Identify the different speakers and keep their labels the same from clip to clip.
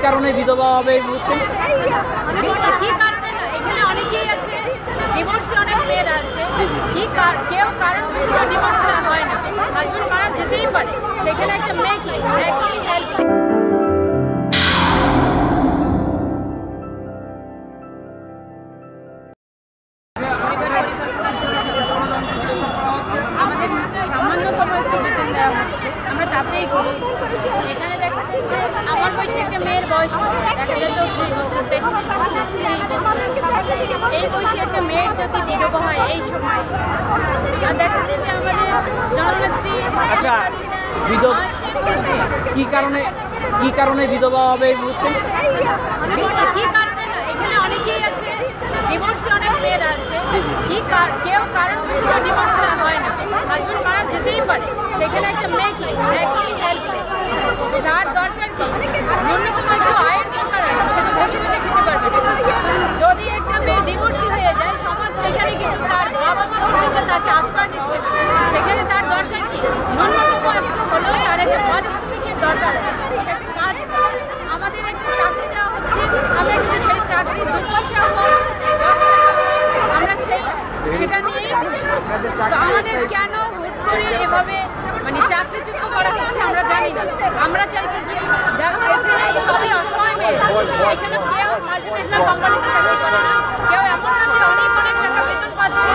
Speaker 1: কারণে বিধবা হবে এই মুহূর্তে?
Speaker 2: কি কারণে না, এখানে অনেকেই আছে, ডিভোর্সি অনেক মেয়েরা আছে, কেউ কারণ বশত ডিভোর্স হয় না, হাজবেন্ড মারা যেতেই পারে, সেখানে একটা মেয়েকে একদমই হেল্প আমাদের সামান্যতম একটু বেতন দেওয়া হচ্ছে, আমরা তাতেই খুশি। এখানে দেখা যাচ্ছে আমার বয়সে একটা মেয়ের বয়স দেখা যায় 34 বছর, 35 বছর, 30 বছর, এই বয়সে একটা মেয়ের যদি বিধবা হয় এই সময়, আর দেখা যায় যে আমাদের জননেত্রী
Speaker 1: কি কারণে বিধবা হবে এই মুহূর্তে?
Speaker 2: কি কারণে না, এখানে অনেকেই আছে, ডিভোর্সি অনেক মেয়েরা আছে, কেউ কারণ বশত ডিভোর্স হয় না, হাজবেন্ড মারা যেতেই পারে, সেখানে একটা মেয়েকে একদমই হেল্পলেস, তার দরকার কি, ন্যূনতম একটু আয়ের দরকার আছে, সেটা বসে বসে খেতে পারবে না। যদি একটা মেয়ে ডিভোর্সি হয়ে যায়, সমাজ সেখানে কিন্তু তার বাবা মা পর্যন্ত তাকে আশ্রয় দিচ্ছে, সেখানে তার দরকার কি, ন্যূনতম আজকে হলেও তার একটা পারিশ্রমিকের দরকার আছে, একটা কাজ আমাদের একটা চাকরি দেওয়া হচ্ছে, আমরা কিন্তু সেই চাকরি 2 পয়সা আমরা সেটা নিয়েই খুশি। তো আমাদের কেন হুট করে এভাবে মানে চাকরিচ্যুত করা হচ্ছে আমরা জানি না। আমরা চাইছি যে এখানে সবই অসহায় মেয়ে, এখানে কেউ মাল্টিন্যাশনাল কোম্পানিতে চাকরি করে না, কেউ এমন না যে অনেক টাকা বেতন পাচ্ছে,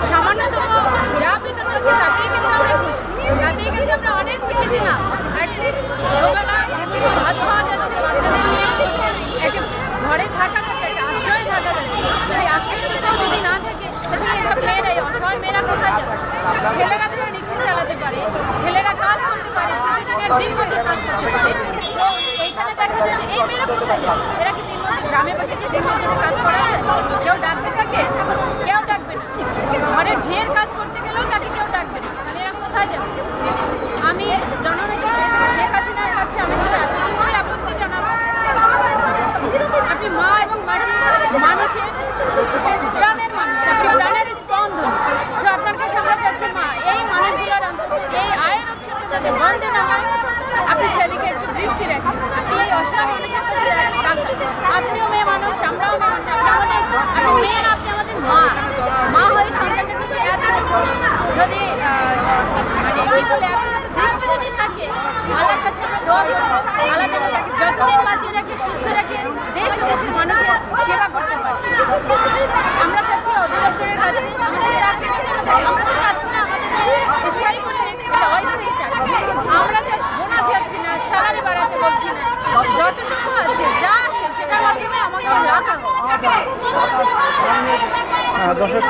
Speaker 2: সামান্যতম যা বেতন পাচ্ছে তাতেই কিন্তু আমরা খুশি, তাতেই কিন্তু আমরা অনেক খুশি যে না অ্যাটলিস্ট দুবেলা ভাত খাওয়া যাচ্ছে, বাচ্চাদের নিয়ে একটা ঘরে থাকা যাচ্ছে, একটা আশ্রয় থাকা যাচ্ছে। সেই আশ্রয়টুকুও যদি না থাকে তাহলে এসব মেয়েরা, এই অসহায় মেয়েরা কোথায় যাবে? ছেলেরা তো রিক্সা চালাতে পারে, ছেলেরা কাজ করতে পারে, প্রতিদিনের দিন মজুর কাজ করতে পারে, তো এইখানে দেখা যায় যে এই মেয়েরা কোথায় যাবে? এরা কি দিনমজুর, গ্রামে বসে কি দিনমজুরের কাজ করা যায়? কেউ ডাকবে তাকে? কেউ ডাকবে না। ঘরের ঝিয়ের কাজ করতে গেলেও তাকে কেউ ডাকবে না, তাহলে এরা কোথায় যাবে? আমি জননেত্রী শেখ হাসিনার কাছে আমি শুধু এতটুকুই আপত্তি জানাবো, আপনি মা এবং মাটি মানুষের প্রাণের মানুষ, আপনি প্রাণের স্পন্দন, তো আপনার কাছে আমরা চাচ্ছি মা এই মানুষগুলোর অন্তত এই আয়ের উৎসটা যাতে বন্ধ না হয়, আপনি সেদিকে একটু দৃষ্টি রাখেন, আপনি এই অসহায় মানুষের কাছে রাখেন। আপনিও মেয়ে মানুষ, আমরাও মেয়ে মানুষ, আপনি মেয়ে না, আপনি আমাদের মা হয়ে সন্তানের কাছে এতটুকু যদি মানে কি বলে এতটুকু দৃষ্টি যদি থাকে, আল্লাহর কাছে আমরা দোয়া করবো আল্লাহ যেন তাকে যতদিন বাঁচিয়ে রাখে, সুস্থ রাখে, দেশ ও দেশের মানুষের সেবা করতে পারে। আমরা চাচ্ছি অধিদপ্তরের কাছে আমাদের চাকরিটা যেন থাকে, আমরা তো চাচ্ছি না আমাদের স্থায়ী করে রেখে এটা অস্থায়ী চাকরি, আমরা বোনাস চাচ্ছি না, স্যালারি বাড়াতে বলছি না, যতটুকু আছে যা আছে সেটার মাধ্যমে আমাকে লাভ হবে।
Speaker 1: দর্শক